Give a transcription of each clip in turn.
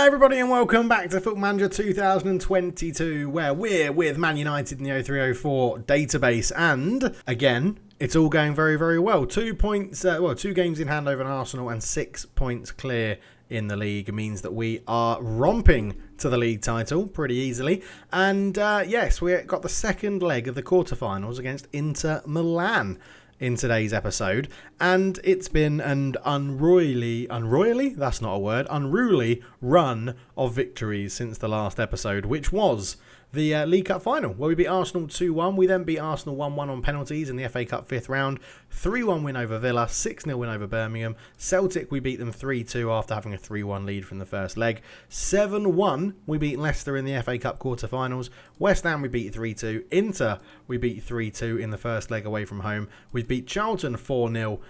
Hello everybody and welcome back to Football Manager 2022, where we're with Man Utd in the 0304 database, and again it's all going very, very well. 2 points, 2 games in hand over Arsenal and 6 points clear in the league. It means that we are romping to the league title pretty easily. And yes, we got the second leg of the quarterfinals against Inter Milan in today's episode, and it's been an unruly run of victories since the last episode, which was the League Cup final, where we beat Arsenal 2-1. We then beat Arsenal 1-1 on penalties in the FA Cup 5th round. 3-1 win over Villa, 6-0 win over Birmingham. Celtic, we beat them 3-2 after having a 3-1 lead from the first leg. 7-1, we beat Leicester in the FA Cup quarter-finals. West Ham, we beat 3-2. Inter, we beat 3-2 in the first leg away from home. We beat Charlton 4-0.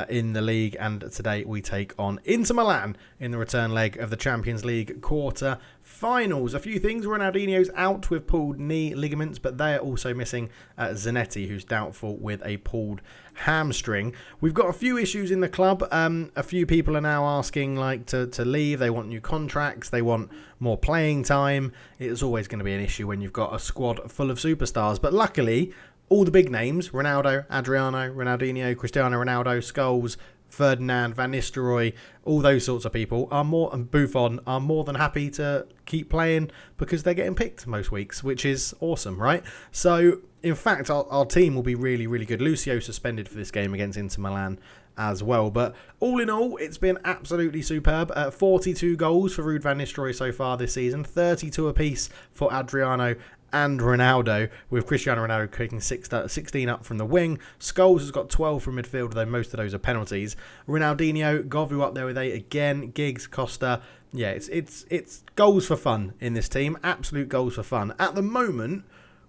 In the league, and today we take on Inter Milan in the return leg of the Champions League quarter finals. A few things: Ronaldinho's out with pulled knee ligaments, but they're also missing Zanetti, who's doubtful with a pulled hamstring. We've got a few issues in the club. A few people are now asking to leave. They want new contracts, they want more playing time. It's always going to be an issue when you've got a squad full of superstars, but luckily all the big names, Ronaldo, Adriano, Ronaldinho, Cristiano Ronaldo, Scholes, Ferdinand, Van Nistelrooy, all those sorts of people and Buffon are more than happy to keep playing because they're getting picked most weeks, which is awesome, right? So, in fact, our team will be really, really good. Lucio suspended for this game against Inter Milan as well. But all in all, it's been absolutely superb. 42 goals for Ruud van Nistelrooy so far this season, 32 apiece for Adriano and Ronaldo, with Cristiano Ronaldo kicking 16 up from the wing. Scholes has got 12 from midfield, though most of those are penalties. Ronaldinho, Govu up there with 8 again. Giggs, Costa. Yeah, it's goals for fun in this team. Absolute goals for fun. At the moment,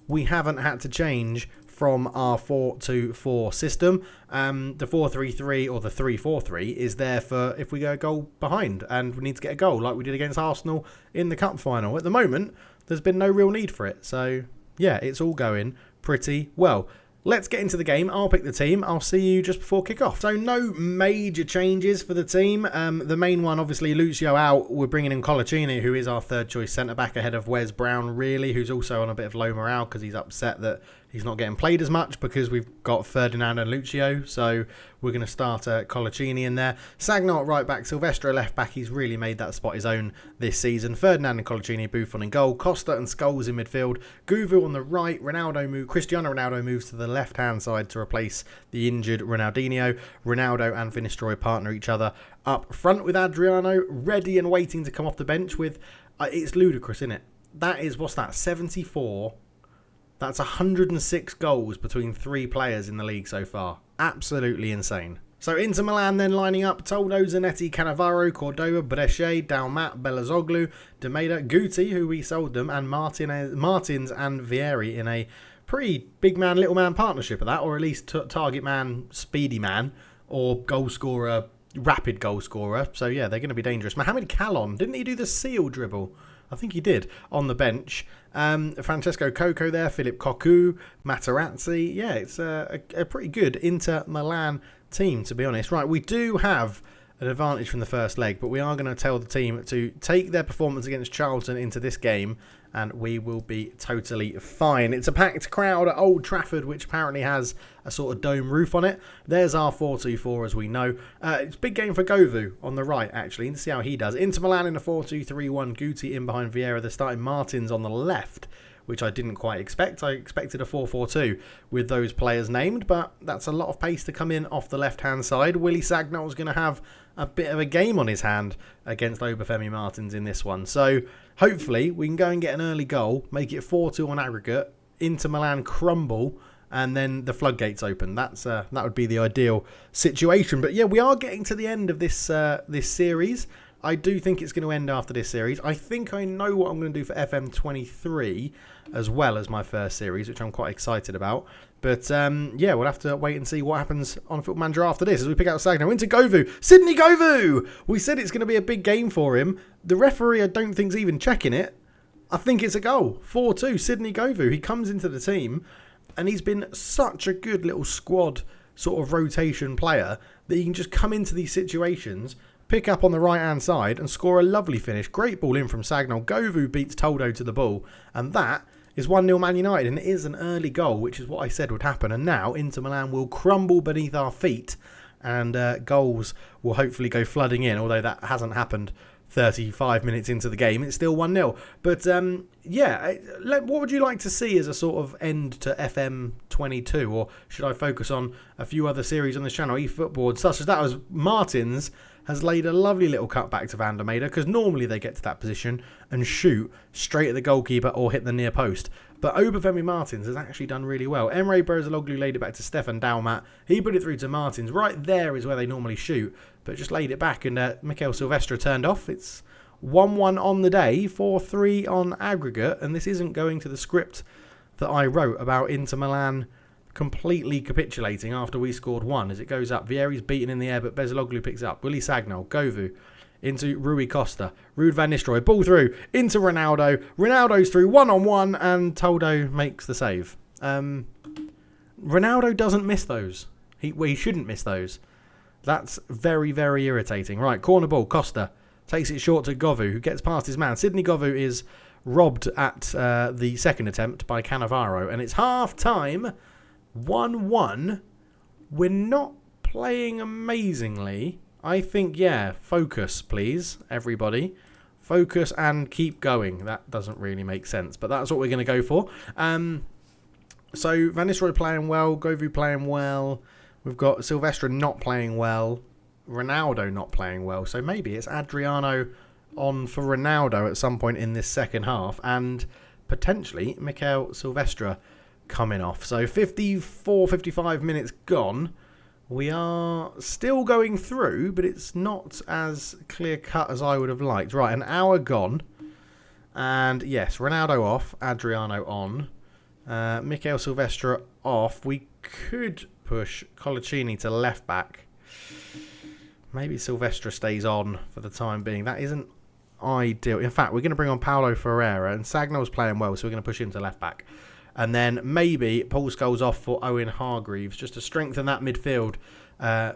we haven't had to change from our 4-2-4 system. The 4-3-3 or the 3-4-3 is there for if we go a goal behind and we need to get a goal, like we did against Arsenal in the cup final. At the moment, there's been no real need for it. So, yeah, it's all going pretty well. Let's get into the game. I'll pick the team. I'll see you just before kick-off. So, no major changes for the team. The main one, obviously, Lucio out. We're bringing in Colaccini, who is our third-choice centre-back ahead of Wes Brown, really, who's also on a bit of low morale because he's upset that he's not getting played as much because we've got Ferdinand and Lucio. So, we're going to start Colaccini in there. Sagna at right back, Silvestre left back. He's really made that spot his own this season. Ferdinand and Colaccini, Buffon in goal. Costa and Scholes in midfield. Guvu on the right. Cristiano Ronaldo moves to the left-hand side to replace the injured Ronaldinho. Ronaldo and Van Nistelrooy partner each other up front with Adriano, ready and waiting to come off the bench with... it's ludicrous, isn't it? That is, what's that, 74... That's 106 goals between 3 players in the league so far. Absolutely insane. So Inter Milan then lining up: Toldo, Zanetti, Cannavaro, Cordova, Brescia, Dalmat, Belazoglu, Demeda, Guti, who we sold them, and Martins and Vieri in a pretty big man, little man partnership of that, or at least target man, speedy man, or goal scorer, rapid goal scorer. So yeah, they're going to be dangerous. Mohamed Kalon, didn't he do the seal dribble? I think he did, on the bench. Francesco Coco there, Philip Cocu, Materazzi. Yeah, it's a pretty good Inter Milan team, to be honest. Right, we do have an advantage from the first leg, but we are going to tell the team to take their performance against Charlton into this game, and we will be totally fine. It's a packed crowd at Old Trafford, which apparently has a sort of dome roof on it. There's our 4-2-4, as we know. It's a big game for Govu on the right, actually, to see how he does. Inter Milan in a 4-2-3-1. Guti in behind Vieira. They're starting Martins on the left, which I didn't quite expect. I expected a 4-4-2 with those players named, but that's a lot of pace to come in off the left-hand side. Willy Sagnol's going to have a bit of a game on his hand against Obafemi Martins in this one. So hopefully we can go and get an early goal, make it 4-2 on aggregate, Inter Milan crumble, and then the floodgates open. That would be the ideal situation. But yeah, we are getting to the end of this series. I do think it's going to end after this series. I think I know what I'm going to do for FM23 as well as my first series, which I'm quite excited about. But yeah, we'll have to wait and see what happens on Football Manager after this as we pick out Sagna into Govu. Sydney Govu! We said it's going to be a big game for him. The referee, I don't think, is even checking it. I think it's a goal. 4-2, Sydney Govu. He comes into the team and he's been such a good little squad sort of rotation player that he can just come into these situations, pick up on the right-hand side and score a lovely finish. Great ball in from Sagnol. Govu beats Toldo to the ball. And that is 1-0 Man United. And it is an early goal, which is what I said would happen. And now Inter Milan will crumble beneath our feet. And goals will hopefully go flooding in, although that hasn't happened 35 minutes into the game. It's still 1-0. But, what would you like to see as a sort of end to FM22? Or should I focus on a few other series on this channel, eFootball, such as that as Martins has laid a lovely little cutback to Van der Meyde, because normally they get to that position and shoot straight at the goalkeeper or hit the near post. But Obafemi Martins has actually done really well. Emre Belözoğlu laid it back to Stefan Dalmat. He put it through to Martins. Right there is where they normally shoot, but just laid it back, and Mikel Silvestre turned off. It's 1-1 on the day, 4-3 on aggregate, and this isn't going to the script that I wrote about Inter Milan completely capitulating after we scored one. As it goes up, Vieri's beaten in the air, but Belözoğlu picks it up. Willy Sagnol, Govu into Rui Costa. Ruud van Nistelrooy, ball through into Ronaldo. Ronaldo's through 1-on-1, and Toldo makes the save. Ronaldo doesn't miss those. He shouldn't miss those. That's very, very irritating. Right, corner ball. Costa takes it short to Govu, who gets past his man. Sidney Govu is robbed at the second attempt by Cannavaro, and it's half-time. 1-1. We're not playing amazingly. I think, focus, please, everybody. Focus and keep going. That doesn't really make sense, but that's what we're going to go for. So, Van Nistelrooy playing well, Govu playing well. We've got Silvestre not playing well, Ronaldo not playing well. So maybe it's Adriano on for Ronaldo at some point in this second half, and potentially Mikel Silvestre coming off. So 55 minutes gone. We are still going through, but it's not as clear-cut as I would have liked. Right, an hour gone. And yes, Ronaldo off, Adriano on. Mikel Silvestre off. We could push Colaccini to left back. Maybe Silvestre stays on for the time being. That isn't ideal. In fact, we're going to bring on Paulo Ferreira, and Sagnol's playing well, so we're going to push him to left back. And then maybe Paul Scholes off for Owen Hargreaves, just to strengthen that midfield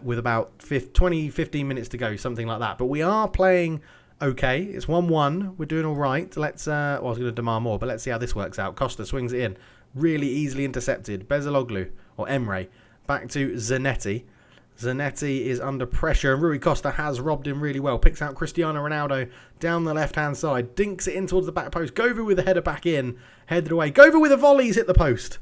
with about 15 minutes to go, something like that. But we are playing okay. It's 1-1. We're doing all right. Let's. I was going to demand more, but let's see how this works out. Costa swings it in. Really easily intercepted. Belözoğlu, or Emre, back to Zanetti. Zanetti is under pressure, and Rui Costa has robbed him really well. Picks out Cristiano Ronaldo down the left-hand side. Dinks it in towards the back post. Govu with the header back in. Headed away. Govu with a volley. He's hit the post.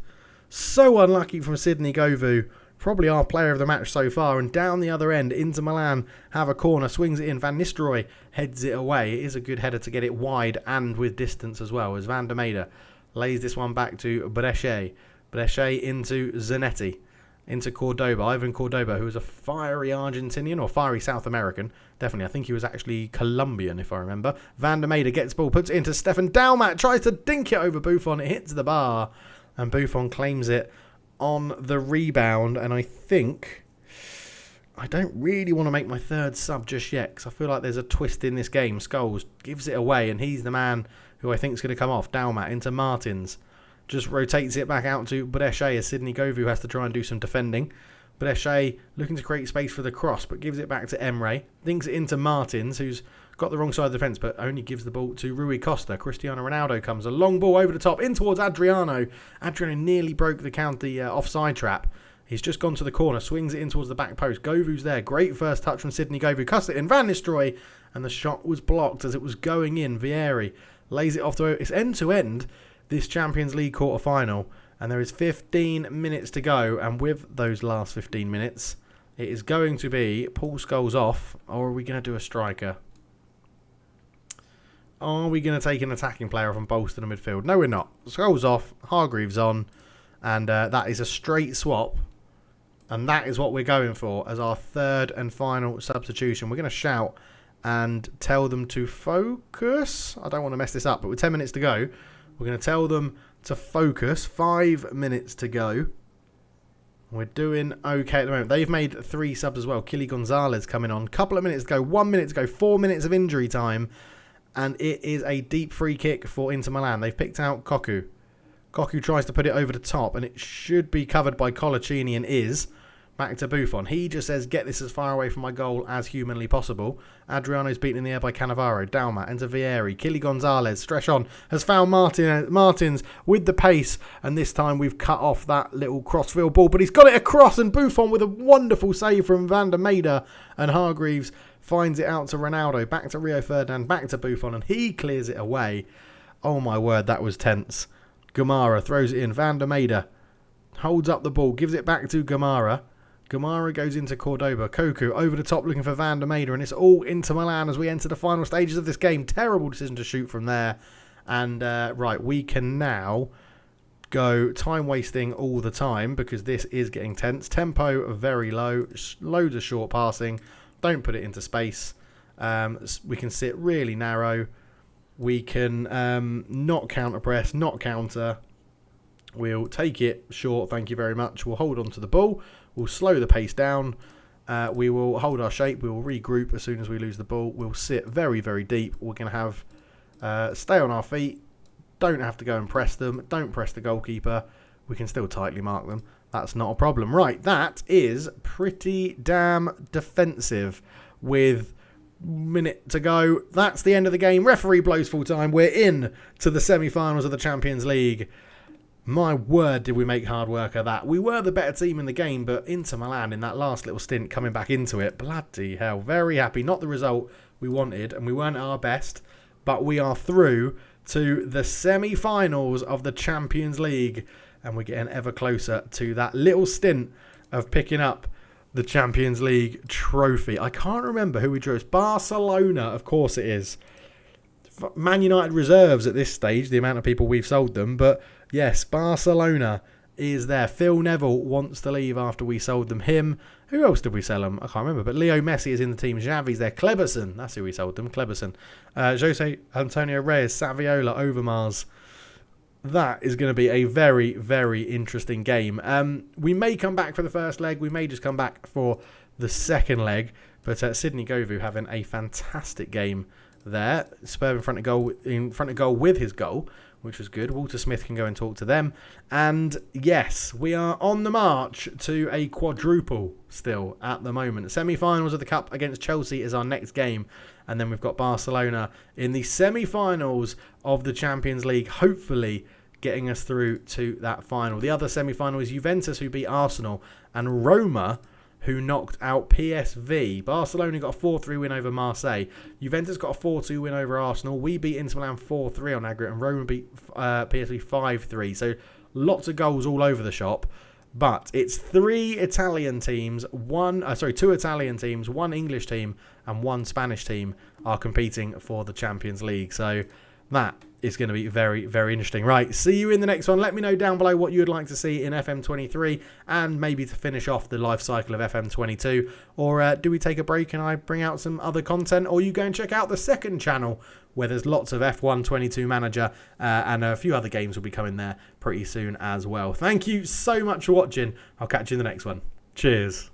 So unlucky from Sidney Govu. Probably our player of the match so far. And down the other end, Inter Milan have a corner. Swings it in. Van Nistelrooy heads it away. It is a good header to get it wide and with distance as well, as Van der Meyde lays this one back to Brescia. Brescia into Zanetti. Into Cordoba, Ivan Cordoba, who was a fiery Argentinian or fiery South American. Definitely, I think he was actually Colombian, if I remember. Van der Meyde gets the ball, puts it into Stefan Dalmat, tries to dink it over Buffon. It hits the bar, and Buffon claims it on the rebound. And I think I don't really want to make my third sub just yet, because I feel like there's a twist in this game. Scholes gives it away, and he's the man who I think is going to come off. Dalmat into Martins. Just rotates it back out to Brescia as Sidney Govu has to try and do some defending. Brescia looking to create space for the cross, but gives it back to Emre. Thinks it into Martins, who's got the wrong side of the defence, but only gives the ball to Rui Costa. Cristiano Ronaldo comes. A long ball over the top, in towards Adriano. Adriano nearly broke the offside trap. He's just gone to the corner, swings it in towards the back post. Govu's there. Great first touch from Sidney Govu. Cuts it in. Van Nistelrooy, and the shot was blocked as it was going in. Vieri lays it off to it's end-to-end. This Champions League quarter-final, and there is 15 minutes to go, and with those last 15 minutes, it is going to be Paul Scholes off, or are we going to do a striker? Are we going to take an attacking player from bolster the midfield? No, we're not. Scholes off, Hargreaves on, and that is a straight swap, and that is what we're going for as our third and final substitution. We're going to shout and tell them to focus. I don't want to mess this up, but with 10 minutes to go, we're going to tell them to focus. 5 minutes to go. We're doing okay at the moment. They've made 3 subs as well. Kili Gonzalez coming on. Couple of minutes to go. 1 minute to go. 4 minutes of injury time. And it is a deep free kick for Inter Milan. They've picked out Koku. Koku tries to put it over the top, and it should be covered by Colaccini, and is. Back to Buffon. He just says, get this as far away from my goal as humanly possible. Adriano's beaten in the air by Cannavaro. Dalmat into Vieri. Kili Gonzalez. Stretch on. Has found Martins with the pace. And this time we've cut off that little crossfield ball. But he's got it across. And Buffon with a wonderful save from Van der Meijden. And Hargreaves finds it out to Ronaldo. Back to Rio Ferdinand. Back to Buffon. And he clears it away. Oh my word, that was tense. Gamara throws it in. Van der Meijden holds up the ball. Gives it back to Gamara. Gamara goes into Cordoba. Koku over the top looking for Van der Meijden. And it's all Inter Milan as we enter the final stages of this game. Terrible decision to shoot from there. And right, we can now go time wasting all the time because this is getting tense. Tempo very low. Loads of short passing. Don't put it into space. We can sit really narrow. We can not counter press, not counter. We'll take it short, thank you very much. We'll hold on to the ball. We'll slow the pace down. We will hold our shape. We will regroup as soon as we lose the ball. We'll sit very, very deep. We're going to have stay on our feet. Don't have to go and press them. Don't press the goalkeeper. We can still tightly mark them. That's not a problem. Right, that is pretty damn defensive with minute to go. That's the end of the game. Referee blows full time. We're in to the semi-finals of the Champions League. My word, did we make hard work of that. We were the better team in the game, but Inter Milan in that last little stint coming back into it, bloody hell, very happy. Not the result we wanted, and we weren't at our best, but we are through to the semi-finals of the Champions League, and we're getting ever closer to that little stint of picking up the Champions League trophy. I can't remember who we drew. It's Barcelona, of course it is. Man United reserves at this stage, the amount of people we've sold them, but yes, Barcelona is there. Phil Neville wants to leave after we sold them. Him. Who else did we sell them? I can't remember. But Leo Messi is in the team. Xavi's there. Kleberson. That's who we sold them. Kleberson. Jose Antonio Reyes. Saviola. Overmars. That is going to be a very, very interesting game. We may come back for the first leg. We may just come back for the second leg. But Sydney Govou having a fantastic game there. Spur in front of goal with his goal, which was good. Walter Smith can go and talk to them. And yes, we are on the march to a quadruple still at the moment. Semi-finals of the Cup against Chelsea is our next game. And then we've got Barcelona in the semi-finals of the Champions League, hopefully getting us through to that final. The other semi-final is Juventus, who beat Arsenal, and Roma, who knocked out PSV. Barcelona got a 4-3 win over Marseille. Juventus got a 4-2 win over Arsenal. We beat Inter Milan 4-3 on aggregate, and Roma beat PSV 5-3. So lots of goals all over the shop. But it's two Italian teams, one English team, and one Spanish team are competing for the Champions League. So that is going to be very, very interesting. Right, see you in the next one. Let me know down below what you would like to see in FM23 and maybe to finish off the life cycle of FM22. Or do we take a break and I bring out some other content? Or you go and check out the second channel where there's lots of F122 Manager and a few other games will be coming there pretty soon as well. Thank you so much for watching. I'll catch you in the next one. Cheers.